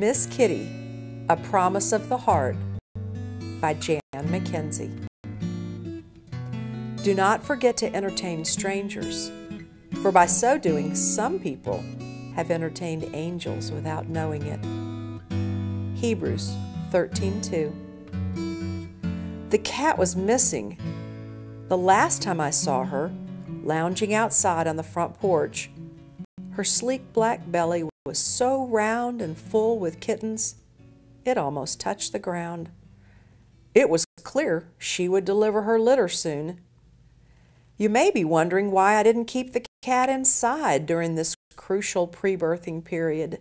Miss Kitty, A Promise of the Heart by Jan Mackenzie. Do not forget to entertain strangers, for by so doing some people have entertained angels without knowing it. Hebrews 13:2. The cat was missing. The last time I saw her, lounging outside on the front porch, her sleek black belly was so round and full with kittens, it almost touched the ground. It was clear she would deliver her litter soon. You may be wondering why I didn't keep the cat inside during this crucial pre-birthing period.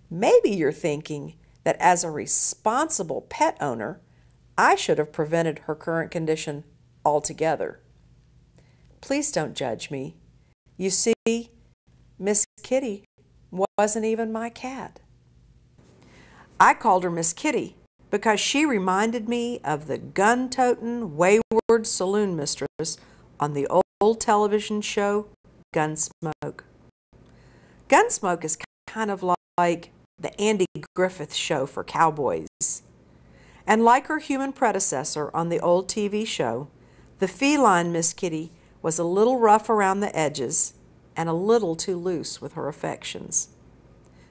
Maybe you're thinking that as a responsible pet owner, I should have prevented her current condition altogether. Please don't judge me. You see, Miss Kitty wasn't even my cat. I called her Miss Kitty because she reminded me of the gun-toting, wayward saloon mistress on the old television show Gunsmoke. Gunsmoke is kind of like the Andy Griffith Show for cowboys. And like her human predecessor on the old TV show, the feline Miss Kitty was a little rough around the edges and a little too loose with her affections.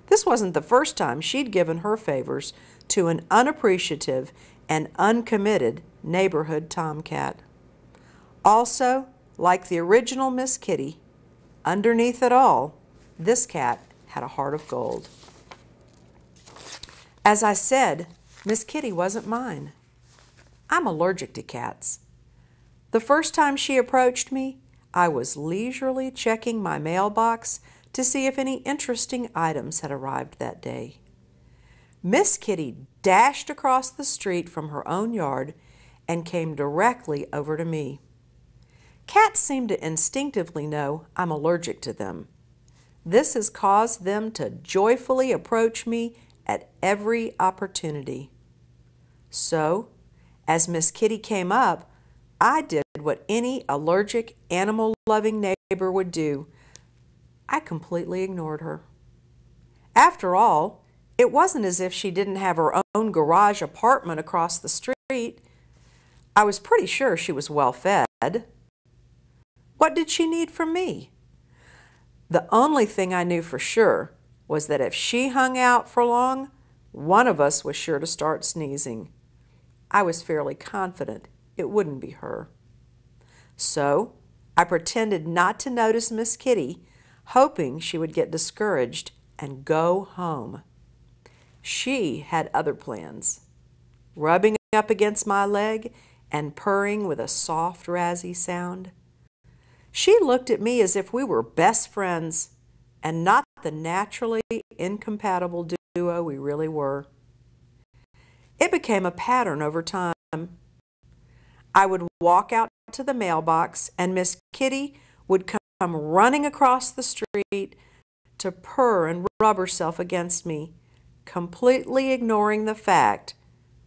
This wasn't the first time she'd given her favors to an unappreciative and uncommitted neighborhood tomcat. Also, like the original Miss Kitty, underneath it all, this cat had a heart of gold. As I said, Miss Kitty wasn't mine. I'm allergic to cats. The first time she approached me, I was leisurely checking my mailbox to see if any interesting items had arrived that day. Miss Kitty dashed across the street from her own yard and came directly over to me. Cats seem to instinctively know I'm allergic to them. This has caused them to joyfully approach me at every opportunity. So, as Miss Kitty came up, I did what any allergic, animal-loving neighbor would do. I completely ignored her. After all, it wasn't as if she didn't have her own garage apartment across the street. I was pretty sure she was well fed. What did she need from me? The only thing I knew for sure was that if she hung out for long, one of us was sure to start sneezing. I was fairly confident it wouldn't be her. So I pretended not to notice Miss Kitty, hoping she would get discouraged and go home. She had other plans. Rubbing up against my leg and purring with a soft, razzy sound. She looked at me as if we were best friends and not the naturally incompatible duo we really were. It became a pattern over time. I would walk out to the mailbox and Miss Kitty would come running across the street to purr and rub herself against me, completely ignoring the fact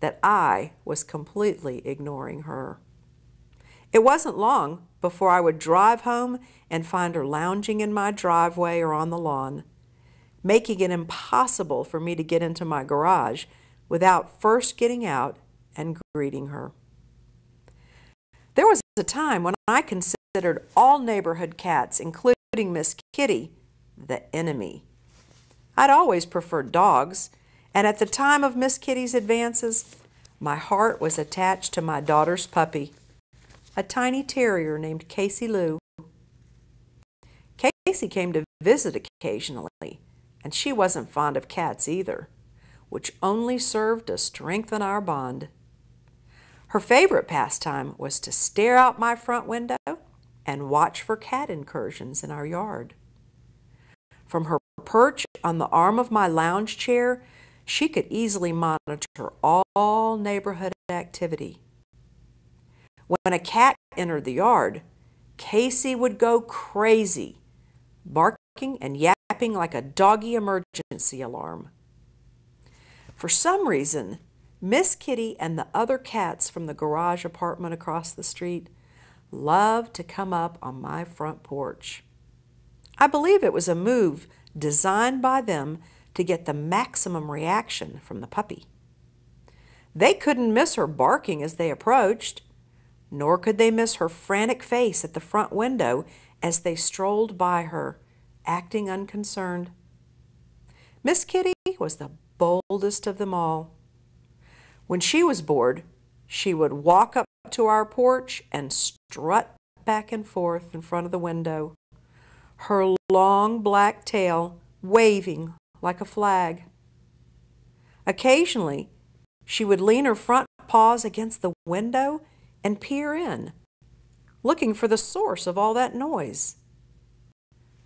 that I was completely ignoring her. It wasn't long before I would drive home and find her lounging in my driveway or on the lawn, making it impossible for me to get into my garage without first getting out and greeting her. There was a time when I considered all neighborhood cats, including Miss Kitty, the enemy. I'd always preferred dogs, and at the time of Miss Kitty's advances, my heart was attached to my daughter's puppy, a tiny terrier named Casey Lou. Casey came to visit occasionally, and she wasn't fond of cats either, which only served to strengthen our bond. Her favorite pastime was to stare out my front window and watch for cat incursions in our yard. From her perch on the arm of my lounge chair, she could easily monitor all neighborhood activity. When a cat entered the yard, Casey would go crazy, barking and yapping like a doggy emergency alarm. For some reason, Miss Kitty and the other cats from the garage apartment across the street loved to come up on my front porch. I believe it was a move designed by them to get the maximum reaction from the puppy. They couldn't miss her barking as they approached, nor could they miss her frantic face at the front window as they strolled by her, acting unconcerned. Miss Kitty was the boldest of them all. When she was bored, she would walk up to our porch and strut back and forth in front of the window, her long black tail waving like a flag. Occasionally, she would lean her front paws against the window and peer in, looking for the source of all that noise.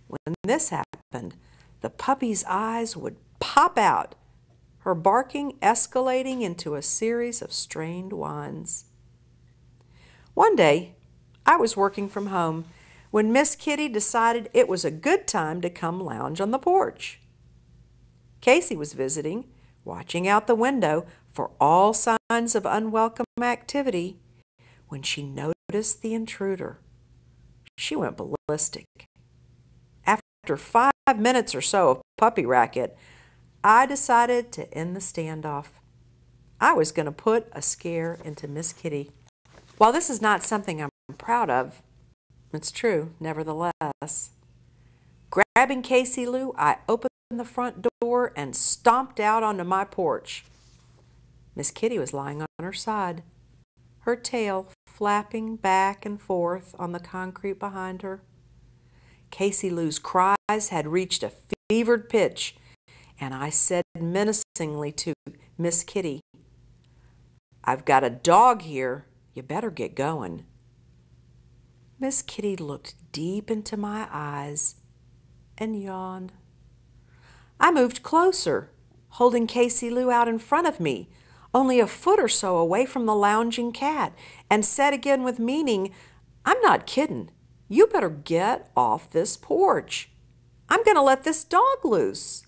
When this happened, the puppy's eyes would pop out, her barking escalating into a series of strained whines. One day, I was working from home when Miss Kitty decided it was a good time to come lounge on the porch. Casey was visiting, watching out the window for all signs of unwelcome activity, when she noticed the intruder. She went ballistic. After 5 minutes or so of puppy racket, I decided to end the standoff. I was going to put a scare into Miss Kitty. While this is not something I'm proud of, it's true nevertheless. Grabbing Casey Lou, I opened the front door and stomped out onto my porch. Miss Kitty was lying on her side, her tail flapping back and forth on the concrete behind her. Casey Lou's cries had reached a fevered pitch, and I said menacingly to Miss Kitty, "I've got a dog here. You better get going." Miss Kitty looked deep into my eyes and yawned. I moved closer, holding Casey Lou out in front of me, only a foot or so away from the lounging cat, and said again with meaning, "I'm not kidding. You better get off this porch. I'm going to let this dog loose."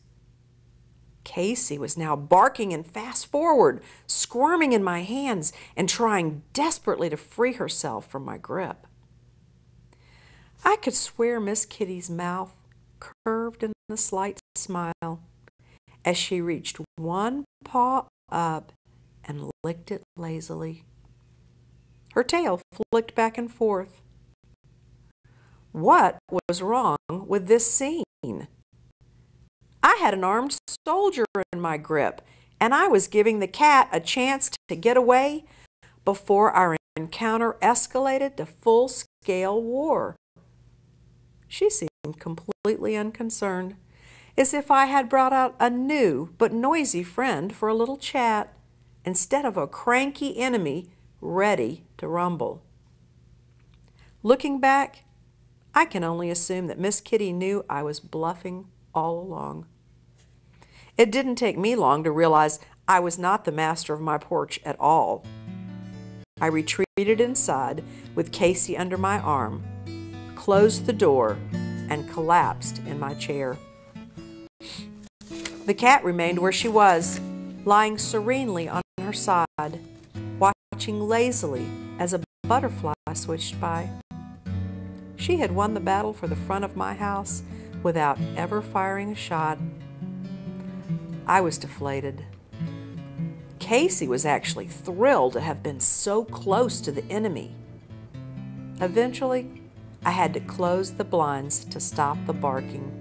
Casey was now barking and fast forward, squirming in my hands and trying desperately to free herself from my grip. I could swear Miss Kitty's mouth curved in a slight smile as she reached one paw up and licked it lazily. Her tail flicked back and forth. What was wrong with this scene? I had an armed soldier in my grip, and I was giving the cat a chance to get away before our encounter escalated to full-scale war. She seemed completely unconcerned, as if I had brought out a new but noisy friend for a little chat, instead of a cranky enemy ready to rumble. Looking back, I can only assume that Miss Kitty knew I was bluffing all along. It didn't take me long to realize I was not the master of my porch at all. I retreated inside with Casey under my arm, closed the door, and collapsed in my chair. The cat remained where she was, lying serenely on her side, watching lazily as a butterfly switched by. She had won the battle for the front of my house without ever firing a shot. I was deflated. Casey was actually thrilled to have been so close to the enemy. Eventually, I had to close the blinds to stop the barking.